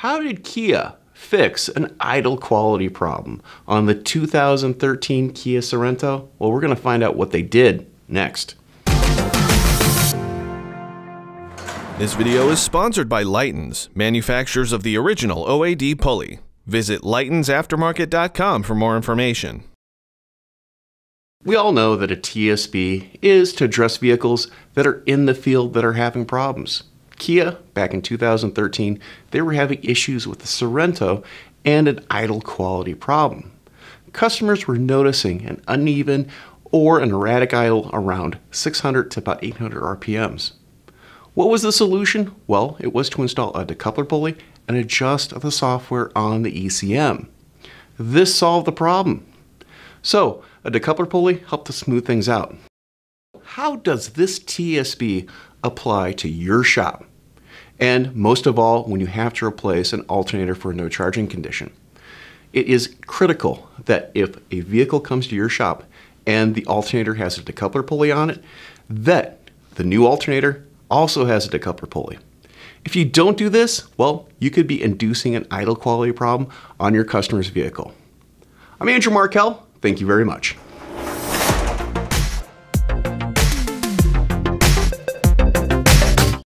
How did Kia fix an idle quality problem on the 2013 Kia Sorento? Well, we're going to find out what they did next. This video is sponsored by Lightens, manufacturers of the original OAD pulley. Visit lightensaftermarket.com for more information. We all know that a TSB is to address vehicles that are in the field that are having problems. Kia, back in 2013, they were having issues with the Sorento and an idle quality problem. Customers were noticing an uneven or an erratic idle around 600 to about 800 RPMs. What was the solution? Well, it was to install a decoupler pulley and adjust the software on the ECM. This solved the problem. So, a decoupler pulley helped to smooth things out. How does this TSB apply to your shop? And most of all, when you have to replace an alternator for a no charging condition. It is critical that if a vehicle comes to your shop and the alternator has a decoupler pulley on it, that the new alternator also has a decoupler pulley. If you don't do this, well, you could be inducing an idle quality problem on your customer's vehicle. I'm Andrew Markel. Thank you very much.